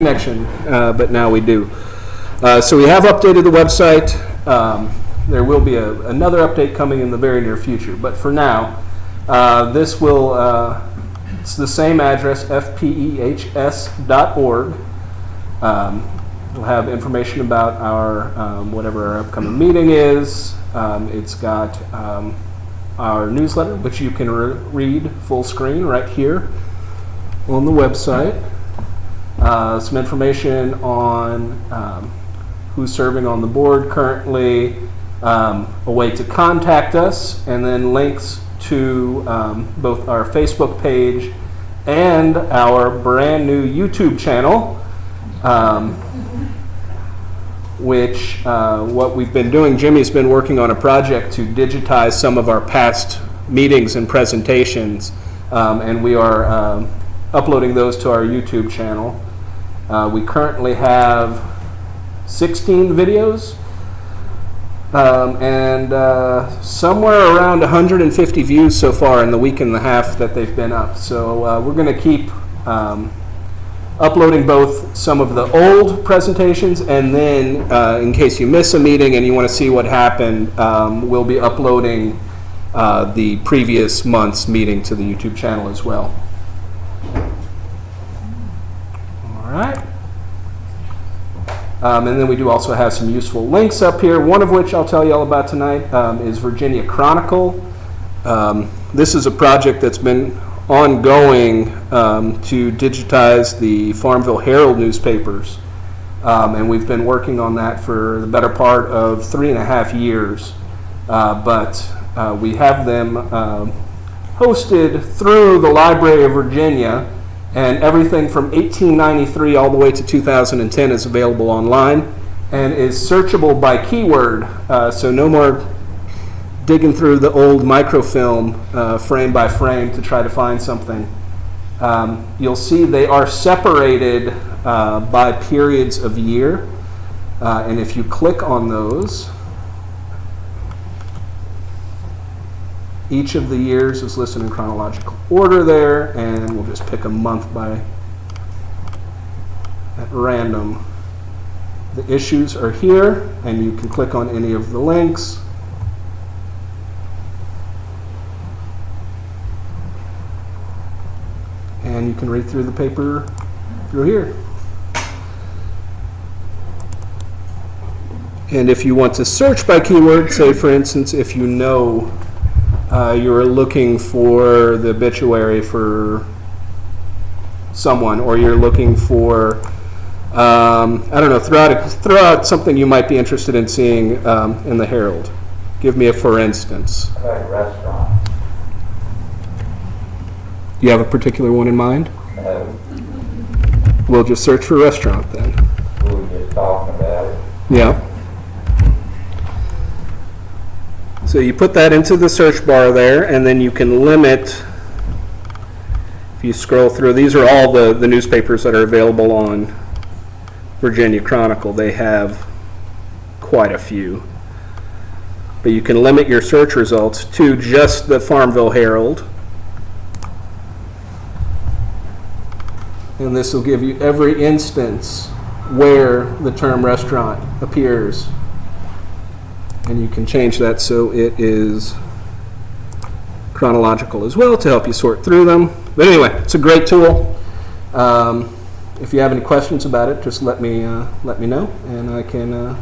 connection, but now we do. So we have updated the website. There will be another update coming in the very near future, but for now, this will, it's the same address, FPEHS.org. We'll have information about our, whatever our upcoming meeting is. It's got our newsletter, which you can read full screen right here on the website. Some information on who's serving on the board currently, a way to contact us, and then links to both our Facebook page and our brand new YouTube channel, which what we've been doing, Jimmy's been working on a project to digitize some of our past meetings and presentations, and we are uploading those to our YouTube channel. We currently have 16 videos and somewhere around 150 views so far in the week and a half that they've been up. So we're going to keep uploading both some of the old presentations, and then in case you miss a meeting and you want to see what happened, we'll be uploading the previous month's meeting to the YouTube channel as well. All right. And then we do also have some useful links up here, one of which I'll tell you all about tonight is Virginia Chronicle. This is a project that's been ongoing to digitize the Farmville Herald newspapers. And we've been working on that for the better part of 3.5 years. But we have them hosted through the Library of Virginia, and everything from 1893 all the way to 2010 is available online and is searchable by keyword. So no more digging through the old microfilm frame by frame to try to find something. You'll see they are separated by periods of year. And if you click on those, each of the years is listed in chronological order there, and we'll just pick a month by at random. The issues are here, and you can click on any of the links. And you can read through the paper through here. And if you want to search by keyword, say for instance, if you know you're looking for the obituary for someone, or you're looking for, I don't know, throw out something you might be interested in seeing in the Herald. Give me a for instance. How about a restaurant? You have a particular one in mind? No. We'll just search for restaurant then. We were just talking about it. Yeah. So you put that into the search bar there, and then you can limit, if you scroll through, these are all the newspapers that are available on Virginia Chronicle. They have quite a few. But you can limit your search results to just the Farmville Herald. And this will give you every instance where the term restaurant appears. And you can change that so it is chronological as well to help you sort through them. But anyway, it's a great tool. If you have any questions about it, just let me know, and I can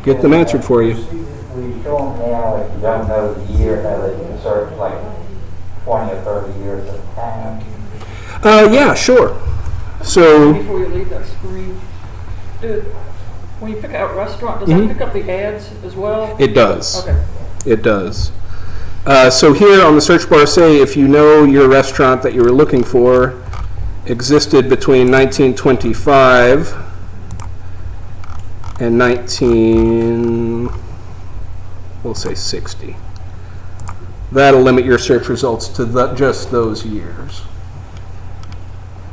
get them answered for you. Will you show them now, if you don't know the year, how they can search like 20 or 30 years at a time? Yeah, sure. So Before you leave that screen, when you pick out restaurant, does that pick up the ads as well? It does. Okay. It does. So here on the search bar, say if you know your restaurant that you were looking for existed between 1925 and we'll say 60. That'll limit your search results to just those years.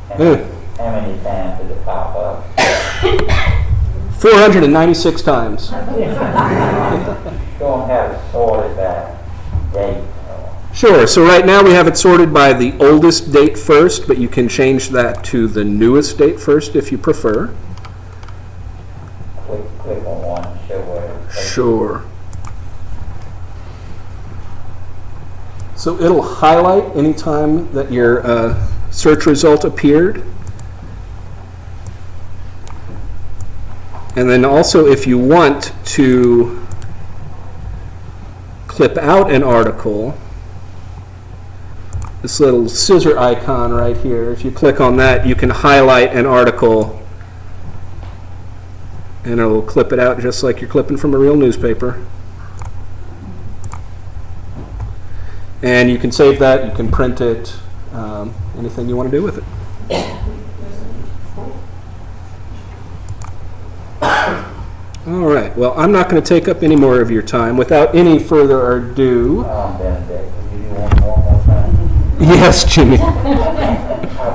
How many times did it pop up? 496 times. Show them how to sort it by date. Sure. So right now we have it sorted by the oldest date first, but you can change that to the newest date first if you prefer. Click on one, show where. Sure. So it'll highlight any time that your search result appeared. And then also if you want to clip out an article, this little scissor icon right here, if you click on that, you can highlight an article and it'll clip it out just like you're clipping from a real newspaper. And you can save that, you can print it, anything you want to do with it. All right, well, I'm not going to take up any more of your time. Without any further ado... Benedict, could you do one more time? Yes, Jimmy. I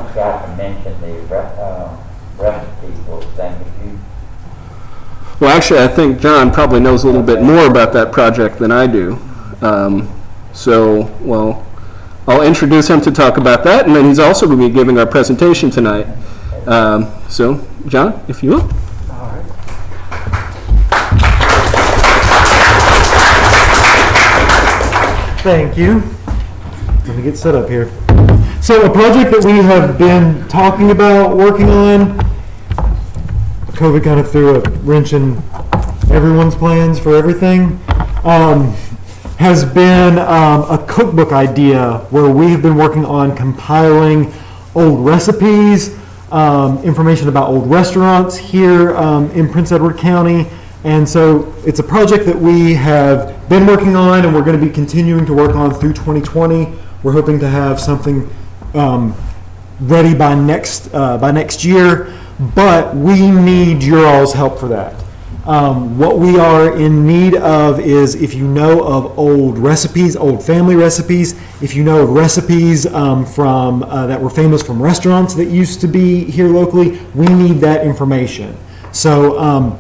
forgot to mention the recipe book thing. If you Well, actually, I think John probably knows a little bit more about that project than I do. I'll introduce him to talk about that, and then he's also going to be giving our presentation tonight. So, John, if you will. Thank you. Let me get set up here. So a project that we have been talking about, working on, COVID kind of threw a wrench in everyone's plans for everything, has been a cookbook idea where we have been working on compiling old recipes, information about old restaurants here in Prince Edward County. And so it's a project that we have been working on and we're going to be continuing to work on through 2020. We're hoping to have something ready by next year, but we need your all's help for that. What we are in need of is, if you know of old recipes, old family recipes, if you know of recipes from that were famous from restaurants that used to be here locally, we need that information. So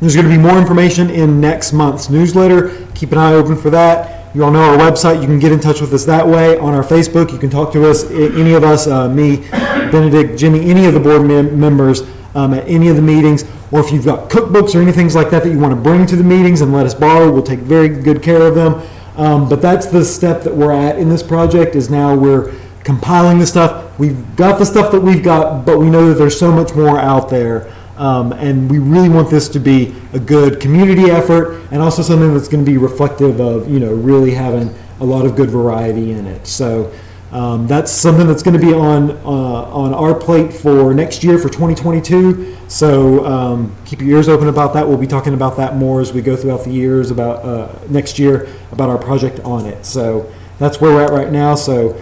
there's going to be more information in next month's newsletter. Keep an eye open for that. You all know our website. You can get in touch with us that way. On our Facebook, you can talk to us, any of us, me, Benedict, Jimmy, any of the board members at any of the meetings. Or if you've got cookbooks or anything like that that you want to bring to the meetings and let us borrow, we'll take very good care of them. But that's the step that we're at in this project, is now we're compiling the stuff. We've got the stuff that we've got, but we know that there's so much more out there. And we really want this to be a good community effort and also something that's going to be reflective of, really having a lot of good variety in it. So that's something that's going to be on our plate for next year, for 2022. So keep your ears open about that. We'll be talking about that more as we go throughout the years about next year, about our project on it. So that's where we're at right now. So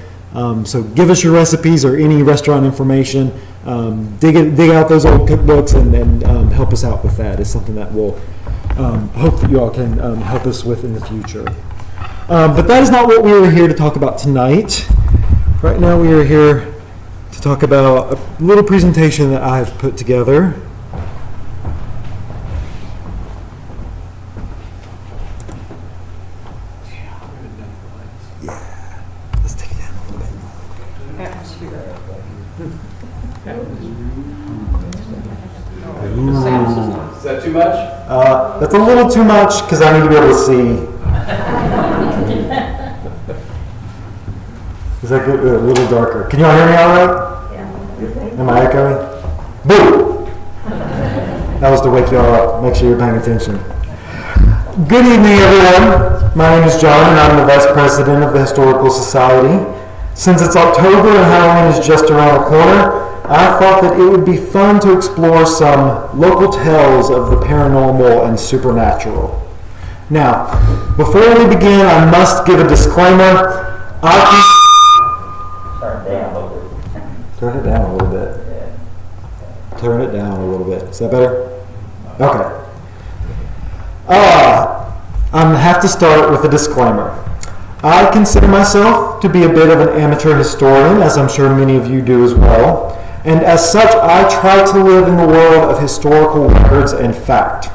give us your recipes or any restaurant information. Dig out those old cookbooks and help us out with that. Is something that we'll hope that you all can help us with in the future. But that is not what we were here to talk about tonight. Right now we are here to talk about a little presentation that I've put together. Let's take it down a little bit. Atmosphere. Is that too much? That's a little too much because I need to be able to see. Is that good? A little darker. Can y'all hear me all right? Yeah. Am I echoing? Boo! That was to wake y'all up. Make sure you're paying attention. Good evening, everyone. My name is John, and I'm the Vice President of the Historical Society. Since it's October and Halloween is just around the corner, I thought that it would be fun to explore some local tales of the paranormal and supernatural. Now, before we begin, I must give a disclaimer. Turn it down a little bit. Turn it down a little bit. Is that better? Okay. I have to start with a disclaimer. I consider myself to be a bit of an amateur historian, as I'm sure many of you do as well. And as such, I try to live in the world of historical records and fact.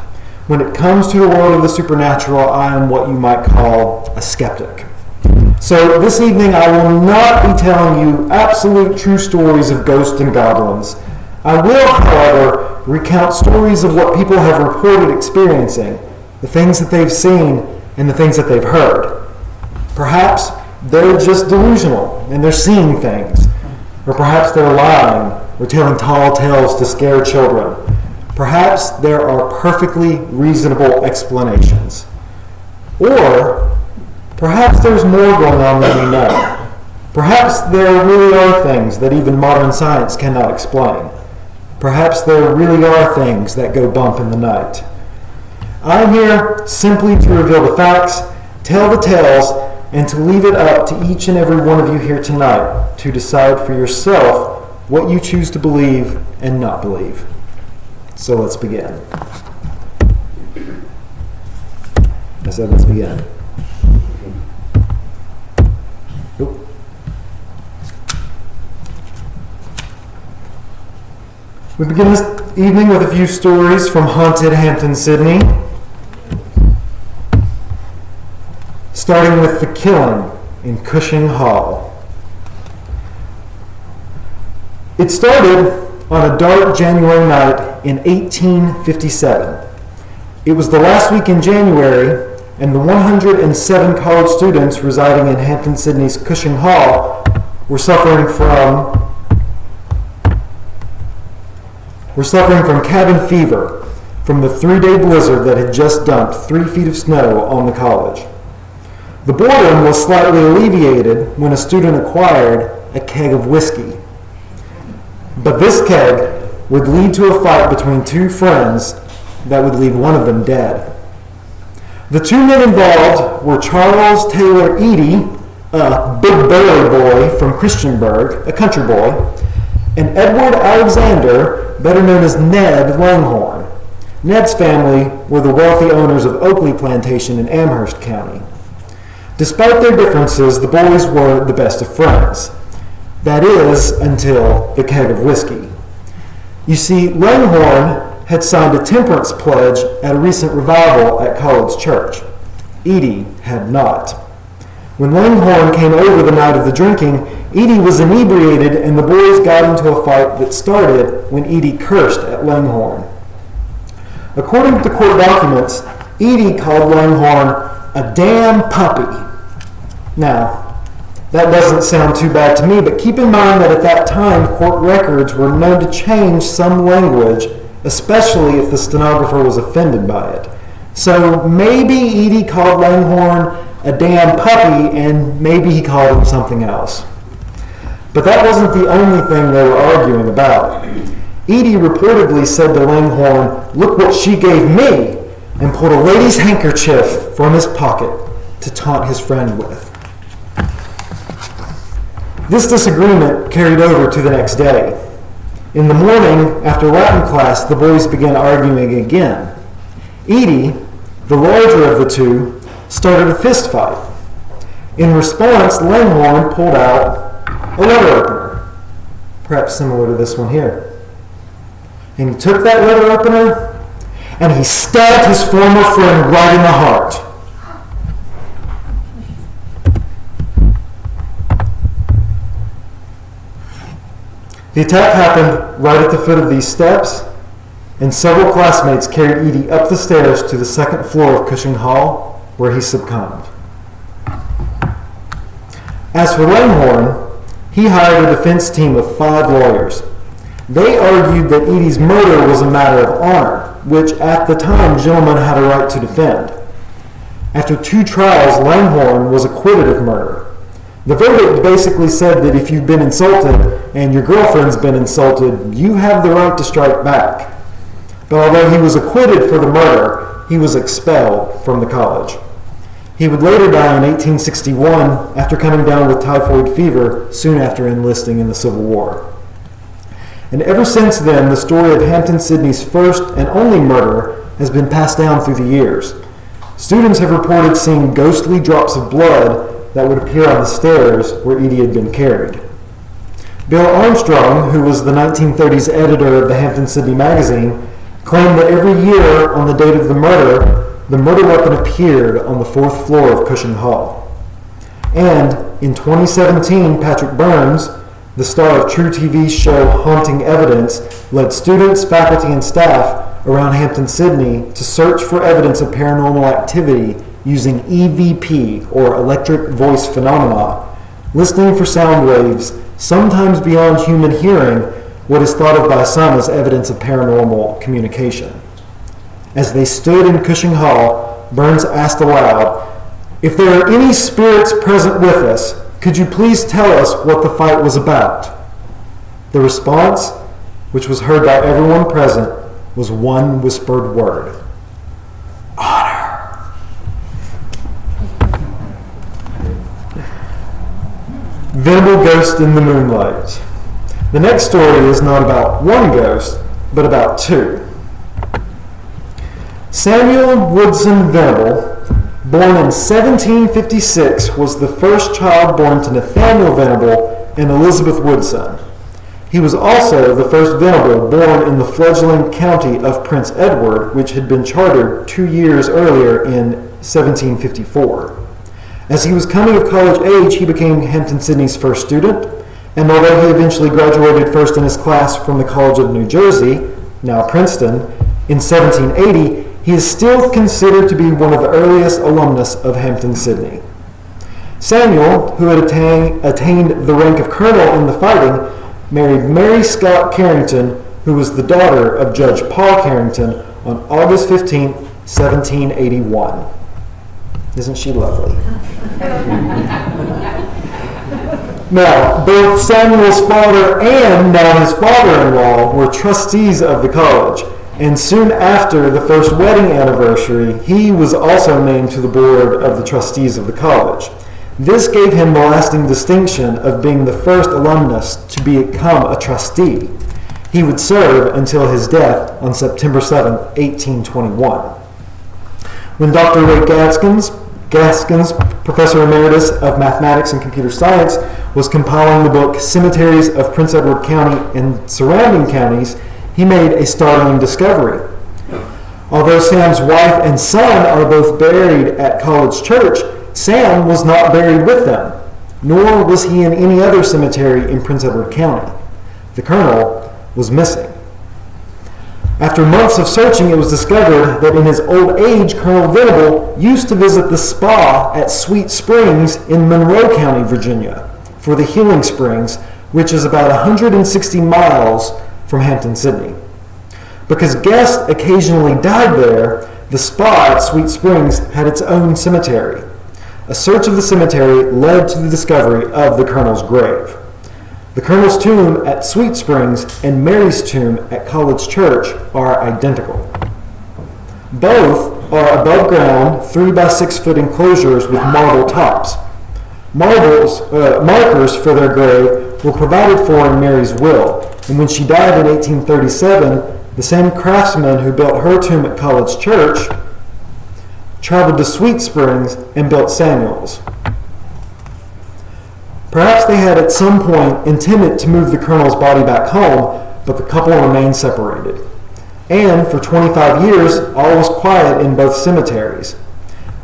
When it comes to the world of the supernatural, I am what you might call a skeptic. So this evening I will not be telling you absolute true stories of ghosts and goblins. I will, however, recount stories of what people have reported experiencing, the things that they've seen and the things that they've heard. Perhaps they're just delusional and they're seeing things. Or perhaps they're lying or telling tall tales to scare children. Perhaps there are perfectly reasonable explanations. Or perhaps there's more going on than we know. Perhaps there really are things that even modern science cannot explain. Perhaps there really are things that go bump in the night. I'm here simply to reveal the facts, tell the tales, and to leave it up to each and every one of you here tonight to decide for yourself what you choose to believe and not believe. So let's begin. I said let's begin. Nope. We begin this evening with a few stories from haunted Hampton, Sydney. Starting with the killing in Cushing Hall. It started on a dark January night in 1857. It was the last week in January, and the 107 college students residing in Hampton, Sydney's Cushing Hall were suffering from cabin fever from the 3-day blizzard that had just dumped 3 feet of snow on the college. The boredom was slightly alleviated when a student acquired a keg of whiskey. But this keg would lead to a fight between 2 friends that would leave one of them dead. The 2 men involved were Charles Taylor Eady, a big burly boy from Christiansburg, a country boy, and Edward Alexander, better known as Ned Langhorne. Ned's family were the wealthy owners of Oakley Plantation in Amherst County. Despite their differences, the boys were the best of friends. That is, until the keg of whiskey. You see, Langhorne had signed a temperance pledge at a recent revival at College Church. Eady had not. When Langhorne came over the night of the drinking, Eady was inebriated and the boys got into a fight that started when Eady cursed at Langhorne. According to court documents, Eady called Langhorne a damn puppy. Now, that doesn't sound too bad to me, but keep in mind that at that time, court records were known to change some language, especially if the stenographer was offended by it. So maybe Eady called Langhorne a damn puppy, and maybe he called him something else. But that wasn't the only thing they were arguing about. Eady reportedly said to Langhorne, "Look what she gave me," and pulled a lady's handkerchief from his pocket to taunt his friend with. This disagreement carried over to the next day. In the morning, after Latin class, the boys began arguing again. Eady, the larger of the 2, started a fist fight. In response, Langhorne pulled out a letter opener, perhaps similar to this one here. And he took that letter opener and he stabbed his former friend right in the heart. The attack happened right at the foot of these steps, and several classmates carried Eady up the stairs to the 2nd floor of Cushing Hall, where he succumbed. As for Langhorne, he hired a defense team of 5 lawyers. They argued that Eady's murder was a matter of honor, which at the time gentlemen had a right to defend. After 2 trials, Langhorne was acquitted of murder. The verdict basically said that if you've been insulted and your girlfriend's been insulted, you have the right to strike back. But although he was acquitted for the murder, he was expelled from the college. He would later die in 1861 after coming down with typhoid fever soon after enlisting in the Civil War. And ever since then, the story of Hampton, Sydney's first and only murder has been passed down through the years. Students have reported seeing ghostly drops of blood that would appear on the stairs where Eady had been carried. Bill Armstrong, who was the 1930s editor of the Hampton Sydney magazine, claimed that every year on the date of the murder weapon appeared on the 4th floor of Cushing Hall. And in 2017, Patrick Burns, the star of True TV's show Haunting Evidence, led students, faculty, and staff around Hampton-Sydney to search for evidence of paranormal activity using EVP, or electric voice phenomena, listening for sound waves, sometimes beyond human hearing, what is thought of by some as evidence of paranormal communication. As they stood in Cushing Hall, Burns asked aloud, "If there are any spirits present with us, could you please tell us what the fight was about?" The response, which was heard by everyone present, was one whispered word: honor. Venerable Ghost in the Moonlight. The next story is not about one ghost, but about two. Samuel Woodson Venable, born in 1756, was the first child born to Nathaniel Venable and Elizabeth Woodson. He was also the first Venable born in the fledgling county of Prince Edward, which had been chartered 2 years earlier in 1754. As he was coming of college age, he became Hampton-Sydney's first student, and although he eventually graduated first in his class from the College of New Jersey, now Princeton, in 1780, he is still considered to be one of the earliest alumnus of Hampton-Sydney. Samuel, who had attained the rank of colonel in the fighting, married Mary Scott Carrington, who was the daughter of Judge Paul Carrington, on August 15, 1781. Isn't she lovely? Now, both Samuel's father and now his father-in-law were trustees of the college, and soon after the first wedding anniversary, he was also named to the board of the trustees of the college. This gave him the lasting distinction of being the first alumnus to become a trustee. He would serve until his death on September 7, 1821. When Dr. Ray Gaskins, Professor Emeritus of Mathematics and Computer Science, was compiling the book Cemeteries of Prince Edward County and Surrounding Counties, he made a startling discovery. Although Sam's wife and son are both buried at College Church, Sam was not buried with them, nor was he in any other cemetery in Prince Edward County. The colonel was missing. After months of searching, it was discovered that in his old age, Colonel Venable used to visit the spa at Sweet Springs in Monroe County, Virginia, for the Healing Springs, which is about 160 miles from Hampton-Sydney. Because guests occasionally died there, the spa at Sweet Springs had its own cemetery. A search of the cemetery led to the discovery of the colonel's grave. The colonel's tomb at Sweet Springs and Mary's tomb at College Church are identical. Both are above ground 3 by 6 foot enclosures with marble tops. Markers for their grave were provided for in Mary's will, and when she died in 1837, the same craftsman who built her tomb at College Church traveled to Sweet Springs and built Samuel's. Perhaps they had at some point intended to move the colonel's body back home, but the couple remained separated. And for 25 years, all was quiet in both cemeteries.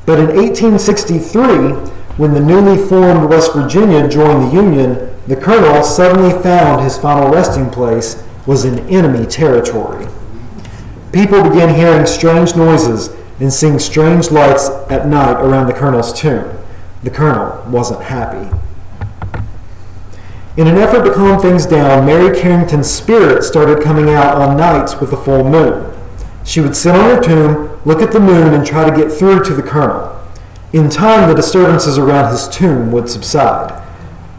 But in 1863, when the newly formed West Virginia joined the Union, the colonel suddenly found his final resting place was in enemy territory. People began hearing strange noises and seeing strange lights at night around the colonel's tomb. The colonel wasn't happy. In an effort to calm things down, Mary Carrington's spirit started coming out on nights with the full moon. She would sit on her tomb, look at the moon, and try to get through to the colonel. In time, the disturbances around his tomb would subside.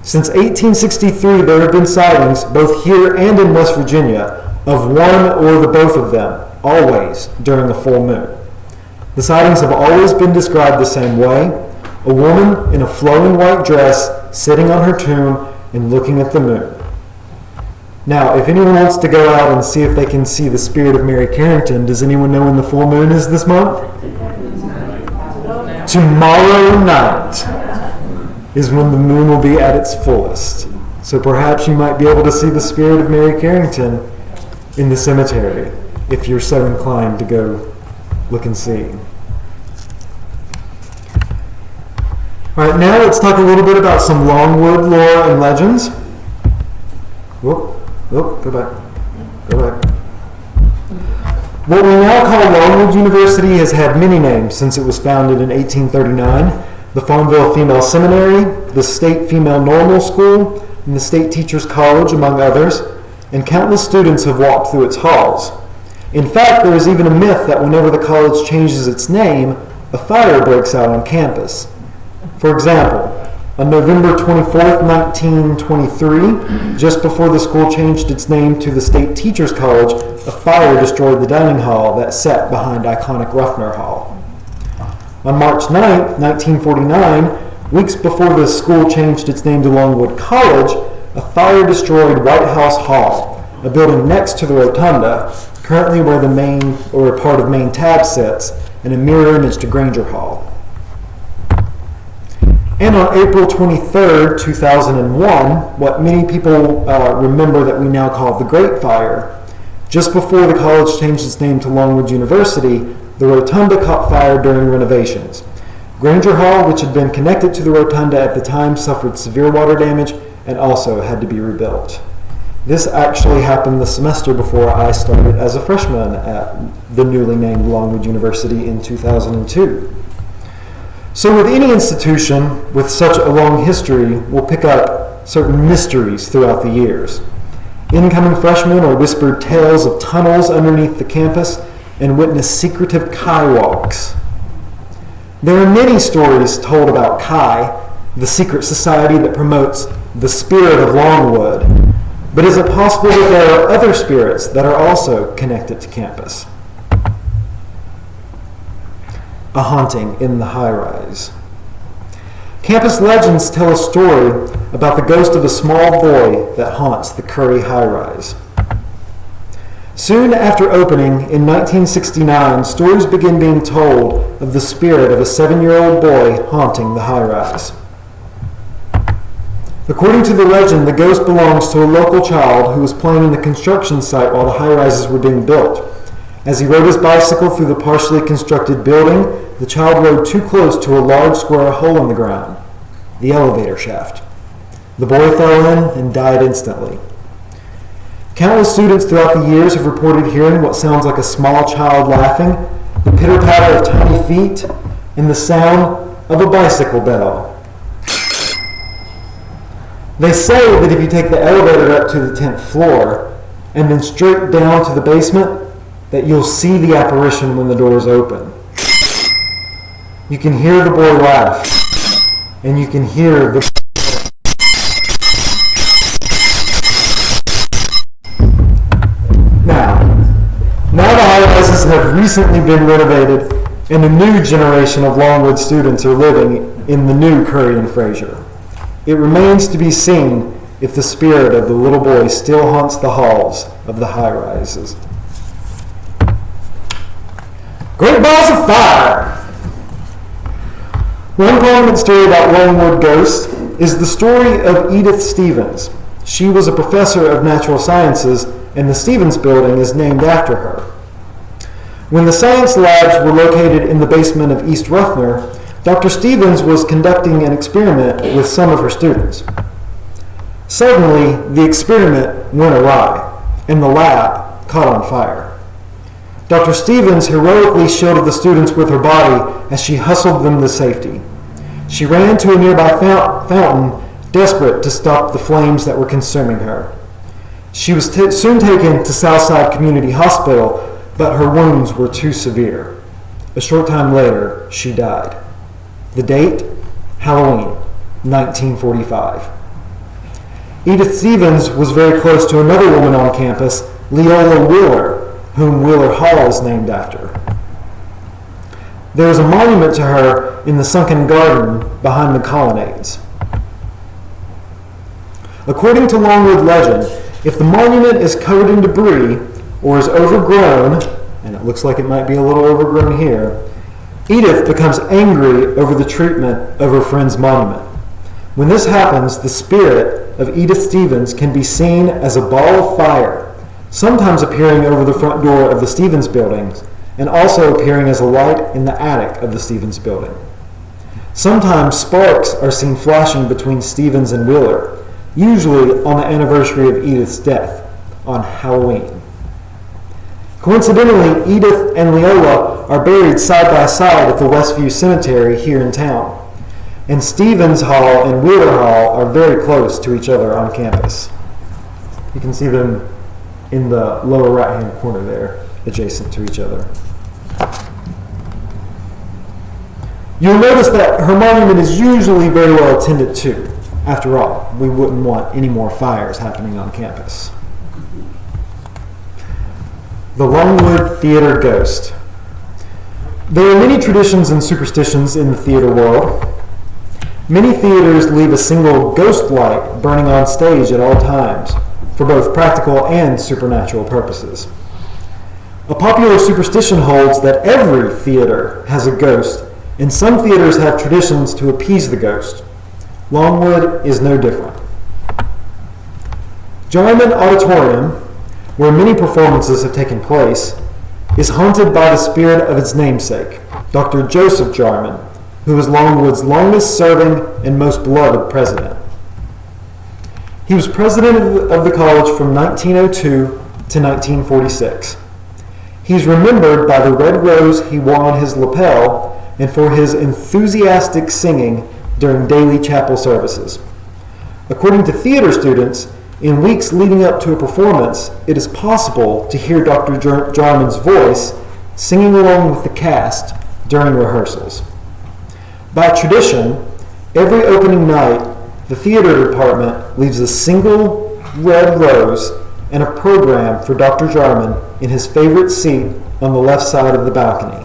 Since 1863, there have been sightings, both here and in West Virginia, of one or the both of them, always during the full moon. The sightings have always been described the same way: a woman in a flowing white dress sitting on her tomb and looking at the moon. Now, if anyone wants to go out and see if they can see the spirit of Mary Carrington, does anyone know when the full moon is this month? Tomorrow night is when the moon will be at its fullest. So perhaps you might be able to see the spirit of Mary Carrington in the cemetery, if you're so inclined to go look and see. All right, now let's talk a little bit about some Longwood lore and legends. Whoop, go back. What we now call Longwood University has had many names since it was founded in 1839. The Farmville Female Seminary, the State Female Normal School, and the State Teachers College, among others, and countless students have walked through its halls. In fact, there is even a myth that whenever the college changes its name, a fire breaks out on campus. For example, on November 24th, 1923, just before the school changed its name to the State Teachers College, a fire destroyed the dining hall that sat behind iconic Ruffner Hall. On March 9th, 1949, weeks before the school changed its name to Longwood College, a fire destroyed White House Hall, a building next to the rotunda, currently where the main or part of main tab sits, and a mirror image to Granger Hall. And on April 23rd, 2001, what many people remember that we now call the Great Fire, just before the college changed its name to Longwood University, the rotunda caught fire during renovations. Granger Hall, which had been connected to the rotunda at the time, suffered severe water damage and also had to be rebuilt. This actually happened the semester before I started as a freshman at the newly named Longwood University in 2002. So with any institution with such a long history, we'll pick up certain mysteries throughout the years. Incoming freshmen are whispered tales of tunnels underneath the campus and witness secretive Chi walks. There are many stories told about Chi, the secret society that promotes the spirit of Longwood. But is it possible that there are other spirits that are also connected to campus? A haunting in the high-rise. Campus legends tell a story about the ghost of a small boy that haunts the Curry high-rise. Soon after opening in 1969, stories begin being told of the spirit of a 7-year-old boy haunting the high-rise. According to the legend, the ghost belongs to a local child who was playing in the construction site while the high-rises were being built. As he rode his bicycle through the partially constructed building, the child rode too close to a large square hole in the ground, the elevator shaft. The boy fell in and died instantly. Countless students throughout the years have reported hearing what sounds like a small child laughing, the pitter-patter of tiny feet, and the sound of a bicycle bell. They say that if you take the elevator up to the 10th floor and then straight down to the basement, that you'll see the apparition when the doors open. You can hear the boy laugh, and you can hear the... Now the high-rises have recently been renovated, and a new generation of Longwood students are living in the new Curry and Fraser. It remains to be seen if the spirit of the little boy still haunts the halls of the high-rises. Great balls of fire! One prominent story about Longwood ghosts is the story of Edith Stevens. She was a professor of natural sciences, and the Stevens Building is named after her. When the science labs were located in the basement of East Ruffner, Dr. Stevens was conducting an experiment with some of her students. Suddenly, the experiment went awry, and the lab caught on fire. Dr. Stevens heroically shielded the students with her body as she hustled them to safety. She ran to a nearby fountain, desperate to stop the flames that were consuming her. She was soon taken to Southside Community Hospital, but her wounds were too severe. A short time later, she died. The date? Halloween, 1945. Edith Stevens was very close to another woman on campus, Leola Wheeler, whom Wheeler Hall is named after. There is a monument to her in the sunken garden behind the colonnades. According to Longwood legend, if the monument is covered in debris or is overgrown, and it looks like it might be a little overgrown here, Edith becomes angry over the treatment of her friend's monument. When this happens, the spirit of Edith Stevens can be seen as a ball of fire, sometimes appearing over the front door of the Stevens buildings, and also appearing as a light in the attic of the Stevens building. Sometimes sparks are seen flashing between Stevens and Wheeler, usually on the anniversary of Edith's death, on Halloween. Coincidentally, Edith and Leola are buried side by side at the Westview Cemetery here in town, and Stevens Hall and Wheeler Hall are very close to each other on campus. You can see them in the lower right-hand corner there, adjacent to each other. You'll notice that her monument is usually very well attended to. After all, we wouldn't want any more fires happening on campus. The Longwood Theater Ghost. There are many traditions and superstitions in the theater world. Many theaters leave a single ghost light burning on stage at all times, for both practical and supernatural purposes. A popular superstition holds that every theater has a ghost, and some theaters have traditions to appease the ghost. Longwood is no different. Jarman Auditorium, where many performances have taken place, is haunted by the spirit of its namesake, Dr. Joseph Jarman, who was Longwood's longest-serving and most beloved president. He was president of the college from 1902 to 1946. He's remembered by the red rose he wore on his lapel and for his enthusiastic singing during daily chapel services. According to theater students, in weeks leading up to a performance, it is possible to hear Dr. Jarman's voice singing along with the cast during rehearsals. By tradition, every opening night, the theater department leaves a single red rose and a program for Dr. Jarman in his favorite seat on the left side of the balcony.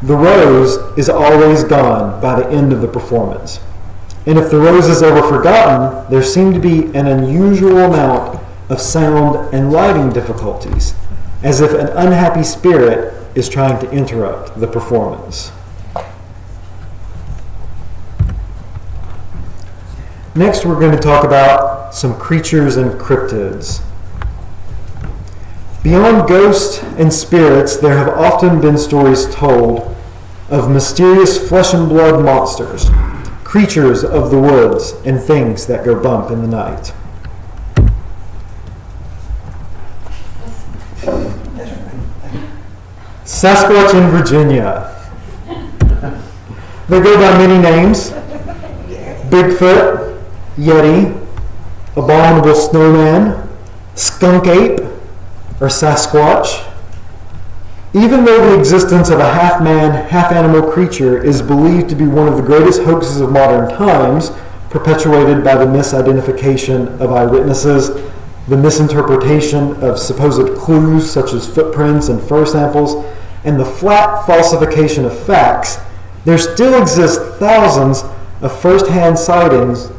The rose is always gone by the end of the performance. And if the rose is ever forgotten, there seem to be an unusual amount of sound and lighting difficulties, as if an unhappy spirit is trying to interrupt the performance. Next, we're going to talk about some creatures and cryptids. Beyond ghosts and spirits, there have often been stories told of mysterious flesh and blood monsters, creatures of the woods, and things that go bump in the night. Sasquatch in Virginia. They go by many names: Bigfoot, Yeti, Abominable Snowman, Skunk Ape, or Sasquatch. Even though the existence of a half-man, half-animal creature is believed to be one of the greatest hoaxes of modern times, perpetuated by the misidentification of eyewitnesses, the misinterpretation of supposed clues such as footprints and fur samples, and the flat falsification of facts, there still exist thousands of first-hand sightings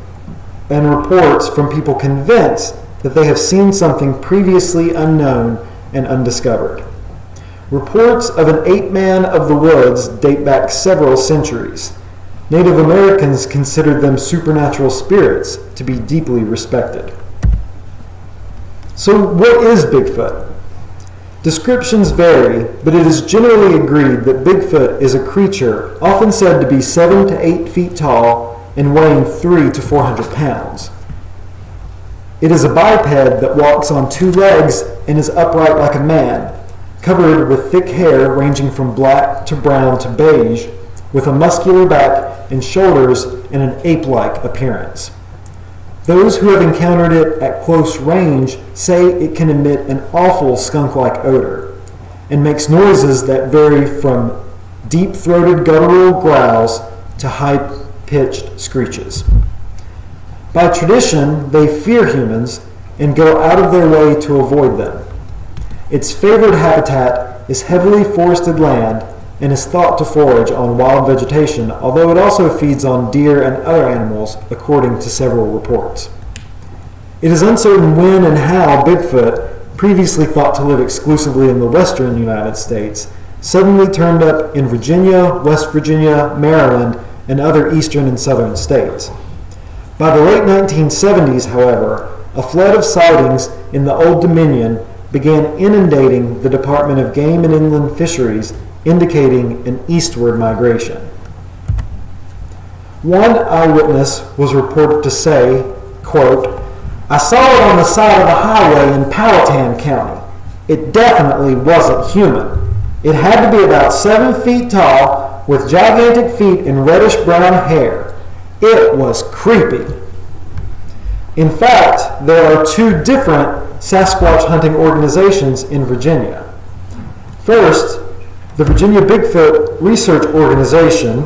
and reports from people convinced that they have seen something previously unknown and undiscovered. Reports of an ape-man of the woods date back several centuries. Native Americans considered them supernatural spirits to be deeply respected. So what is Bigfoot? Descriptions vary, but it is generally agreed that Bigfoot is a creature often said to be 7 to 8 feet tall and weighing 300 to 400 pounds. It is a biped that walks on 2 legs and is upright like a man, covered with thick hair ranging from black to brown to beige, with a muscular back and shoulders and an ape-like appearance. Those who have encountered it at close range say it can emit an awful skunk-like odor and makes noises that vary from deep-throated guttural growls to high-pitched screeches. By tradition, they fear humans and go out of their way to avoid them. Its favored habitat is heavily forested land and is thought to forage on wild vegetation, although it also feeds on deer and other animals, according to several reports. It is uncertain when and how Bigfoot, previously thought to live exclusively in the western United States, suddenly turned up in Virginia, West Virginia, Maryland, and other eastern and southern states. By the late 1970s, however, a flood of sightings in the Old Dominion began inundating the Department of Game and Inland Fisheries indicating an eastward migration. One eyewitness was reported to say, quote, "I saw it on the side of a highway in Powhatan County. It definitely wasn't human. It had to be about 7 feet tall with gigantic feet and reddish brown hair. It was creepy." In fact, there are 2 different Sasquatch hunting organizations in Virginia. First, the Virginia Bigfoot Research Organization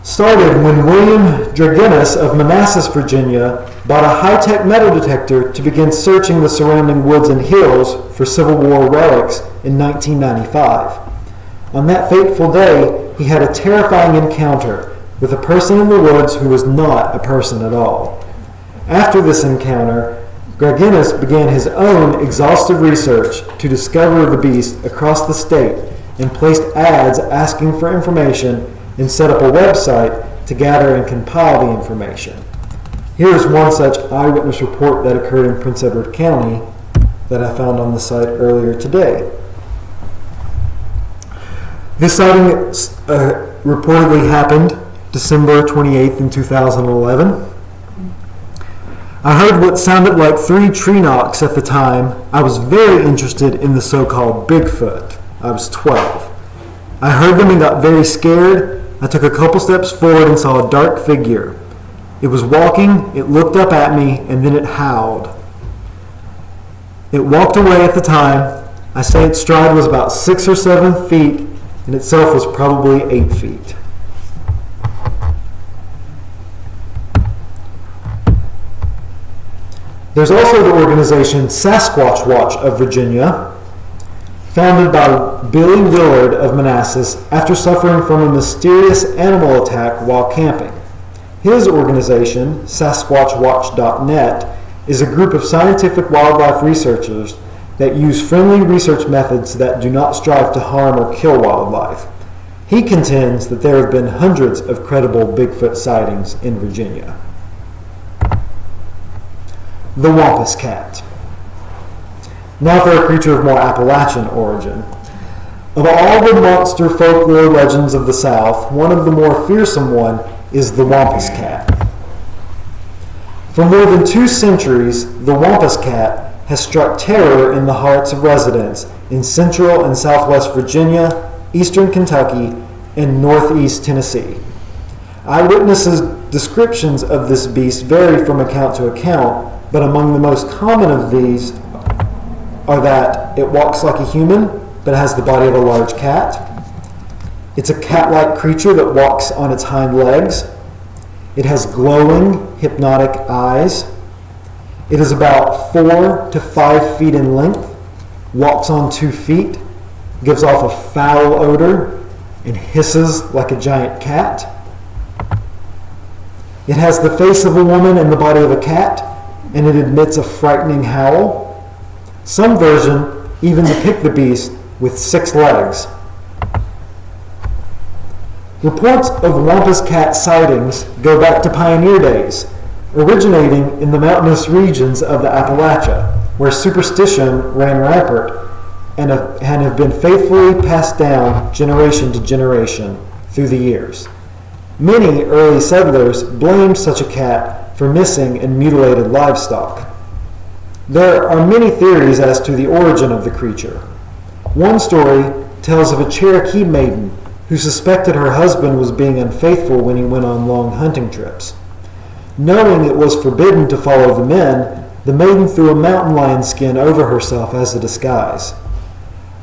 started when William Draginus of Manassas, Virginia, bought a high-tech metal detector to begin searching the surrounding woods and hills for Civil War relics in 1995. On that fateful day, he had a terrifying encounter with a person in the woods who was not a person at all. After this encounter, Draginus began his own exhaustive research to discover the beast across the state and placed ads asking for information and set up a website to gather and compile the information. Here is one such eyewitness report that occurred in Prince Edward County that I found on the site earlier today. This sighting reportedly happened December 28th in 2011. I heard what sounded like 3 tree knocks at the time. I was very interested in the so-called Bigfoot. I was 12. I heard them and got very scared. I took a couple steps forward and saw a dark figure. It was walking, it looked up at me, and then it howled. It walked away at the time. I say its stride was about 6 or 7 feet, and itself was probably 8 feet. There's also the organization Sasquatch Watch of Virginia, founded by Billy Willard of Manassas after suffering from a mysterious animal attack while camping. His organization, SasquatchWatch.net, is a group of scientific wildlife researchers that use friendly research methods that do not strive to harm or kill wildlife. He contends that there have been hundreds of credible Bigfoot sightings in Virginia. The Wampus Cat. Now for a creature of more Appalachian origin. Of all the monster folklore legends of the South, one of the more fearsome one is the Wampus Cat. For more than 2 centuries, the Wampus Cat has struck terror in the hearts of residents in central and southwest Virginia, eastern Kentucky, and northeast Tennessee. Eyewitnesses' descriptions of this beast vary from account to account, but among the most common of these are that it walks like a human, but has the body of a large cat. It's a cat-like creature that walks on its hind legs. It has glowing, hypnotic eyes. It is about 4 to 5 feet in length, walks on 2 feet, gives off a foul odor, and hisses like a giant cat. It has the face of a woman and the body of a cat, and it emits a frightening howl. Some versions even depict the beast with 6 legs. Reports of Wampus Cat sightings go back to pioneer days, originating in the mountainous regions of the Appalachia, where superstition ran rampant and have been faithfully passed down generation to generation through the years. Many early settlers blamed such a cat for missing and mutilated livestock. There are many theories as to the origin of the creature. One story tells of a Cherokee maiden who suspected her husband was being unfaithful when he went on long hunting trips. Knowing it was forbidden to follow the men, the maiden threw a mountain lion skin over herself as a disguise.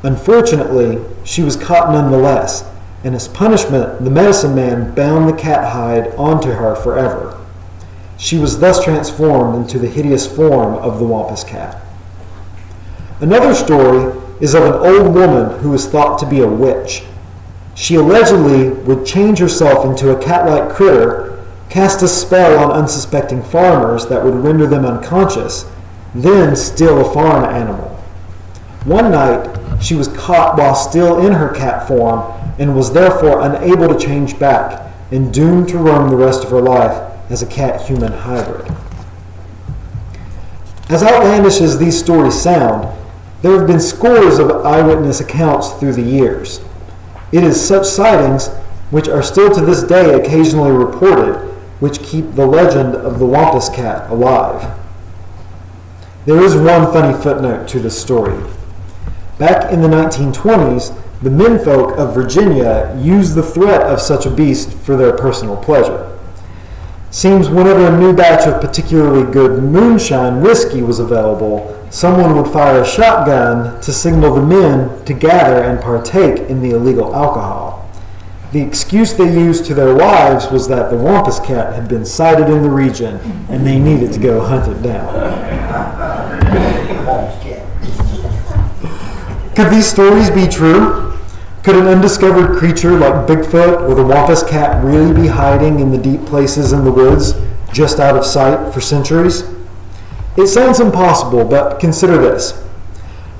Unfortunately, she was caught nonetheless, and as punishment, the medicine man bound the cat hide onto her forever. She was thus transformed into the hideous form of the Wampus Cat. Another story is of an old woman who is thought to be a witch. She allegedly would change herself into a cat-like critter, cast a spell on unsuspecting farmers that would render them unconscious, then steal a farm animal. One night, she was caught while still in her cat form and was therefore unable to change back and doomed to roam the rest of her life as a cat-human hybrid. As outlandish as these stories sound, There have been scores of eyewitness accounts through the years. It is such sightings, which are still to this day occasionally reported, which keep the legend of the Wampus Cat alive. There is one funny footnote to this story. Back in the 1920s, the menfolk of Virginia used the threat of such a beast for their personal pleasure. Seems whenever a new batch of particularly good moonshine whiskey was available, someone would fire a shotgun to signal the men to gather and partake in the illegal alcohol. The excuse they used to their wives was that the Wampus Cat had been sighted in the region and they needed to go hunt it down. Could these stories be true? Could an undiscovered creature like Bigfoot or the Wampus Cat really be hiding in the deep places in the woods, just out of sight for centuries? It sounds impossible, but consider this.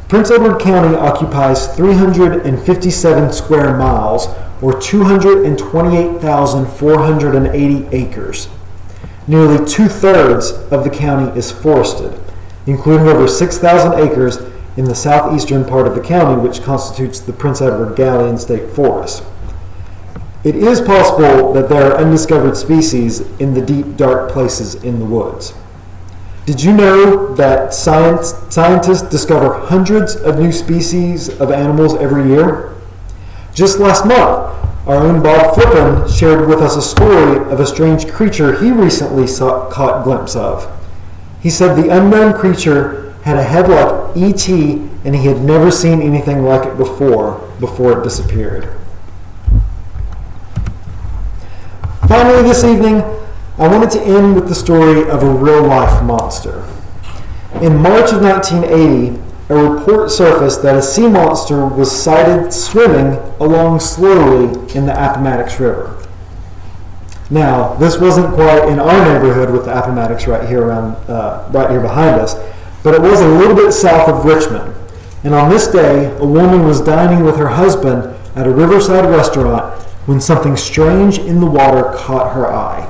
Prince Edward County occupies 357 square miles, or 228,480 acres. Nearly 2/3 of the county is forested, including over 6,000 acres in the southeastern part of the county, which constitutes the Prince Edward Galleon State Forest. It is possible that there are undiscovered species in the deep, dark places in the woods. Did you know that scientists discover hundreds of new species of animals every year? Just last month, our own Bob Flippin shared with us a story of a strange creature he recently caught a glimpse of. He said the unknown creature had a head like E.T. and he had never seen anything like it before it disappeared. Finally this evening, I wanted to end with the story of a real-life monster. In March of 1980, a report surfaced that a sea monster was sighted swimming along slowly in the Appomattox River. Now, this wasn't quite in our neighborhood with the Appomattox right here behind us, but it was a little bit south of Richmond. And on this day, a woman was dining with her husband at a riverside restaurant when something strange in the water caught her eye.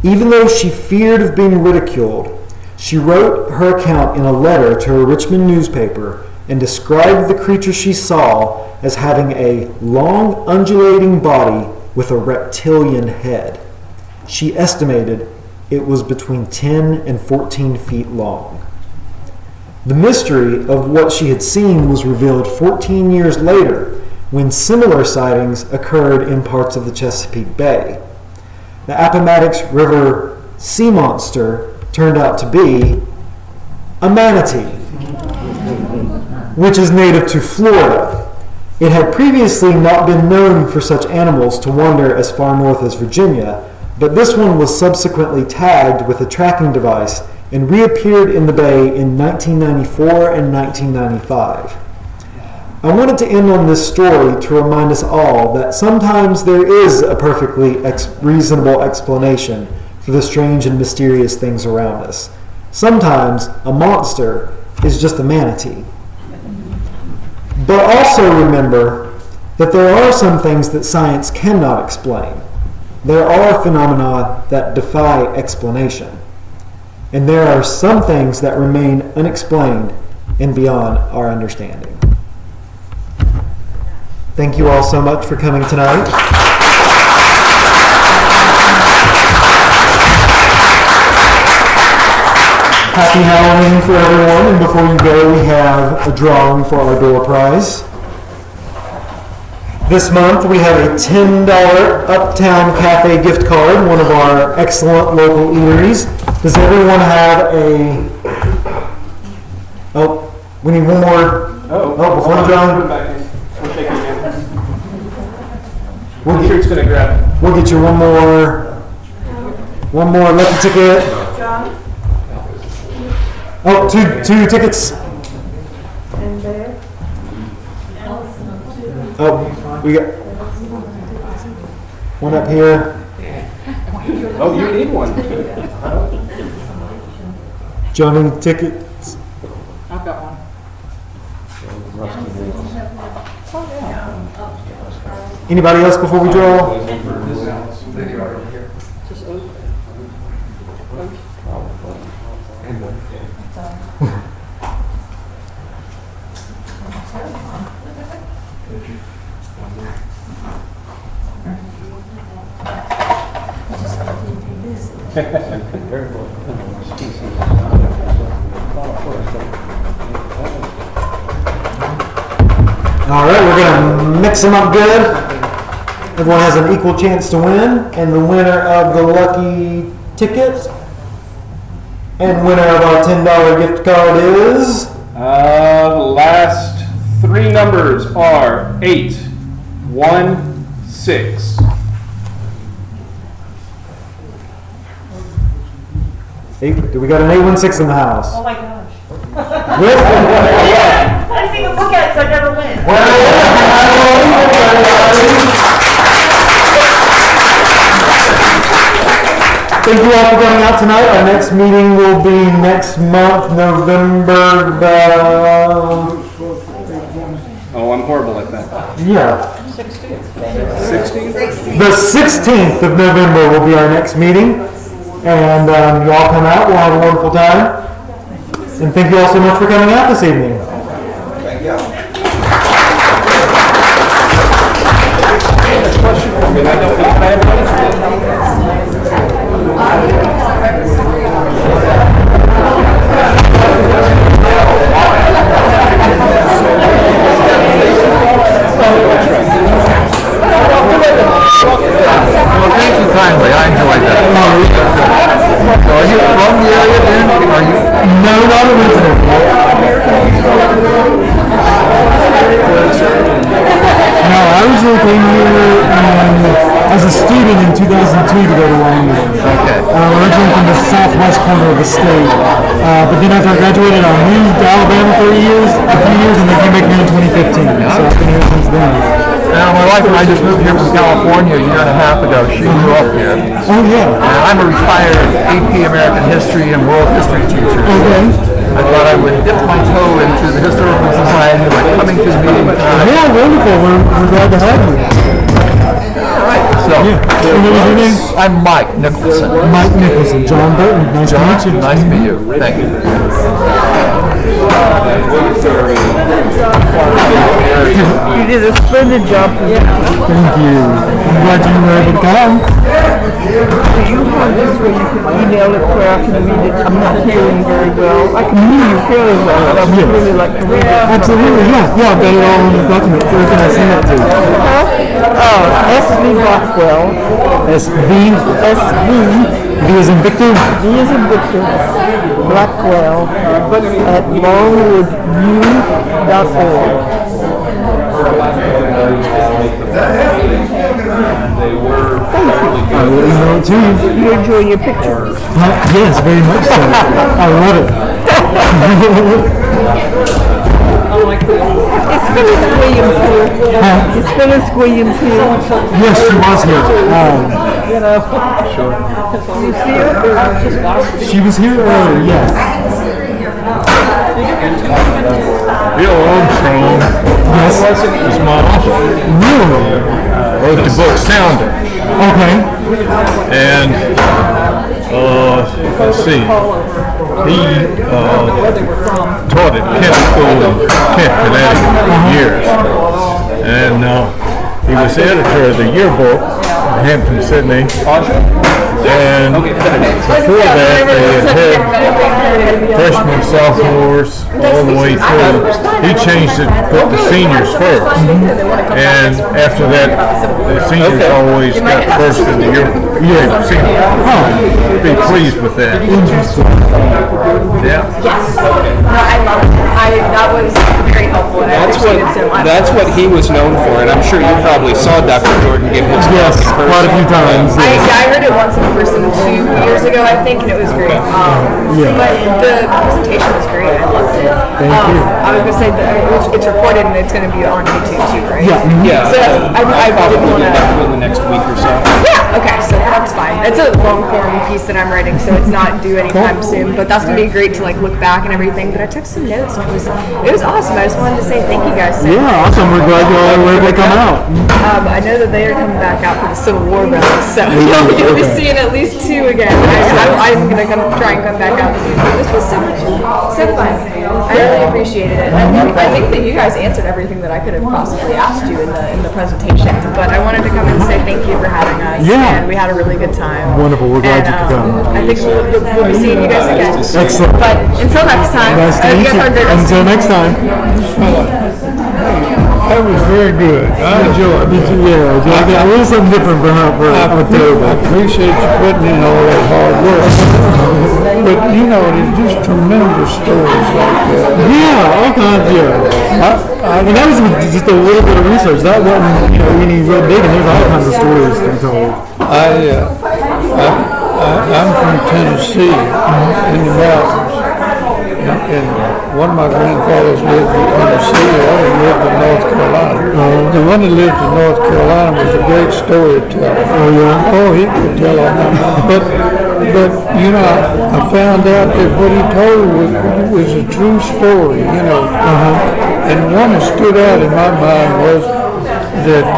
Even though she feared of being ridiculed, she wrote her account in a letter to a Richmond newspaper and described the creature she saw as having a long, undulating body with a reptilian head. She estimated it was between 10 and 14 feet long. The mystery of what she had seen was revealed 14 years later when similar sightings occurred in parts of the Chesapeake Bay. The Appomattox River sea monster turned out to be a manatee, which is native to Florida. It had previously not been known for such animals to wander as far north as Virginia, but this one was subsequently tagged with a tracking device and reappeared in the bay in 1994 and 1995. I wanted to end on this story to remind us all that sometimes there is a perfectly reasonable explanation for the strange and mysterious things around us. Sometimes a monster is just a manatee. But also remember that there are some things that science cannot explain. There are phenomena that defy explanation. And there are some things that remain unexplained and beyond our understanding. Thank you all so much for coming tonight. Happy Halloween for everyone, and before you go, we have a drawing for our door prize. This month we have a $10 Uptown Cafe gift card, one of our excellent local eateries. Does everyone have a... Oh, we need one more. Oh, before the drawing. I'm sure it's going to grab. We'll get you one more lucky ticket. John? Oh, two tickets. And there? Oh, we got one up here. Oh, you need one. Johnny tickets. I've got one. Anybody else before we draw? Just open. All right, we're gonna mix them up good. Everyone has an equal chance to win, and the winner of the lucky ticket and winner of our $10 gift card is The last three numbers are 816. Do we got an 816 in the house? Oh my gosh. Yes. I didn't even look at it, so I never win. Thank you all for coming out tonight. Our next meeting will be next month, November Oh, I'm horrible at that. 16th. the 16th of November will be our next meeting. And you all come out. We'll have a wonderful time. And thank you all so much for coming out this evening. Thank you. Question for me, I don't know if I have an answer. Well, thank you kindly. I enjoyed that. So are you from the area then? Are you? No, not originally. No, I originally came here as a student in 2002 to go to Wyoming. Okay. Originally from the southwest corner of the state. But then after I graduated, I moved to Alabama for a few years, and then came back here in 2015. So I've been here since then. Now, my wife and I just moved here from California a year and a half ago. She grew up here. Oh, yeah. And I'm a retired AP American History and World History teacher. Okay. I thought I would dip my toe into the Historical Society by coming to the meeting tonight. Yeah, wonderful. We're glad to have you. So, Yeah. And what was your name? I'm Mike Nicholson. Mike Nicholson. John Burton. Nice to meet you. Nice to meet you. Thank you. You did a splendid job. Thank you. I'm glad you were able to come. Do you have this where you can email it where I can read it? I'm not hearing very well. I can hear you fairly well, but I would really like to read it. Absolutely, yeah. Yeah, I've got it all in the document. Where can I send that to? S.V. Blackwell. SV. S.V. V as in Victor. V as in Victor. Blackwell at longwoodview.org. I will email it to you. You enjoying your picture? Yes, very much so. I love it. Is Phyllis Williams here? Is Phyllis Williams here? Yes, she was here. You know. Sure. You see her? She was here earlier, yes. Bill Armstrong Yes. is my uncle. Really? Wrote the book Sounder. Okay. And let's see, he taught at Kent School in Kent, Connecticut for years. And he was the editor of the yearbook in Hampton, Sydney. And before that, they had freshmen, sophomores, all the way through. He changed it, put the seniors first. And after that, the seniors always got first in the yearbook. Be pleased with that. Yeah. Yes. No, I love it. That was very helpful. And I appreciated it so much. That's what he was known for, and I'm sure you probably saw Dr. Jordan give his Yes, talk in person. quite a few times. I heard it once in person 2 years ago, I think, and it was great. But the presentation was great. I loved it. Thank you. I was going to say that it's recorded and it's going to be on YouTube too, right? Yeah. Yeah, So I I'll really probably want get to. back to it in the next week or so. Yeah. Okay, so that's fine. It's a long form piece that I'm writing, so it's not due anytime soon. But that's gonna be great to like look back and everything. But I took some notes and it was awesome. I just wanted to say thank you guys. So Yeah, awesome. We're glad you all were able to come out. I know that they are coming back out for the Civil War brothers, so you'll be seeing at least 2 again. I'm gonna try and come back out too. This was so fun. I really appreciated it. I think that you guys answered everything that I could have possibly asked you in the presentation. But I wanted to come and say thank you for having us. Yeah. And we had a really good time. Wonderful. We're glad you could come. I think we'll be seeing you guys again. Excellent. But until next time. Nice to meet you. Until next time. That was very good. I enjoyed it. Yeah, a little something different for I appreciate you putting in all that hard work. But, you know, there's just tremendous stories like that. Yeah, all kinds, yeah. And that was just a little bit of research. That wasn't, any real big, and there's all kinds of stories to be told. I'm from Tennessee, in the mountains. And one of my grandfathers lived in Tennessee, the other lived in North Carolina. The one that lived in North Carolina was a great storyteller. Oh, yeah? Oh, he could tell on that. But I found out that what he told was a true story, And the one that stood out in my mind was that a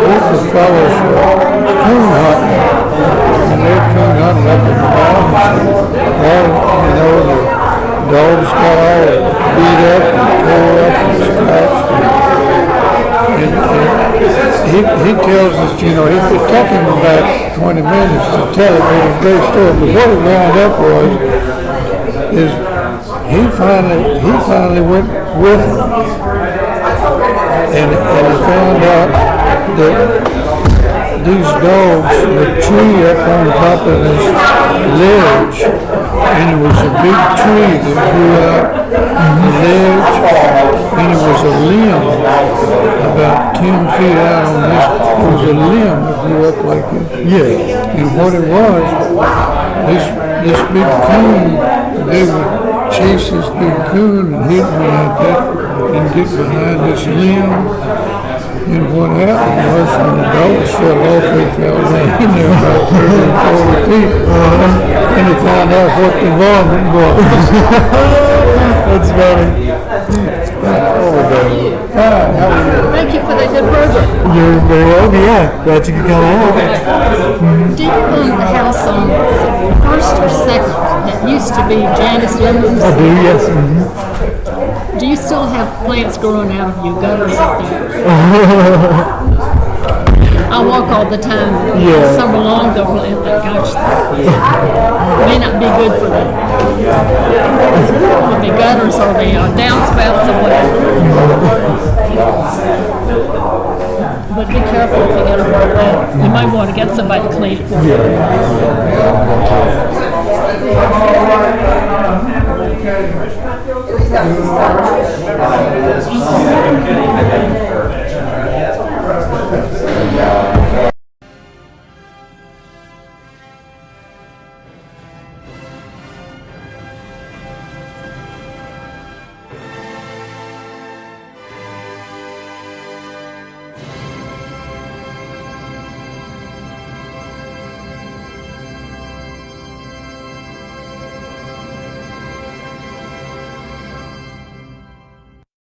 group of fellows were coon hunting. And they're coon hunting up in the mountains. The dogs got all beat up and tore up and scratched. And he tells us, it took him about 20 minutes to tell it. It was a great story. But what it wound up is he finally went with him. And he found out that these dogs would tree up on top of this ledge, and it was a big tree that grew out on the ledge, and it was a limb about 10 feet out on this. It was a limb that grew up like this. Yeah. And what it was, this big coon, they would chase this big coon and hit one like that and get behind this limb. And what happened was when the dogs fell off, they fell down there about 30 or 40 feet. And they found out what the varmint was. That's funny. Thank you for the good program. You're very welcome, yeah. Glad you could come out. Do you own the house on first or second that used to be Janice Lemons? I do, yes. Do you still have plants growing out of your gutters up there? I walk all the time. Yeah. Summer long, they'll plant that. Gosh, may not be good for the gutters or the downspouts or whatever. But be careful if you get a you might want to get somebody to clean it for you.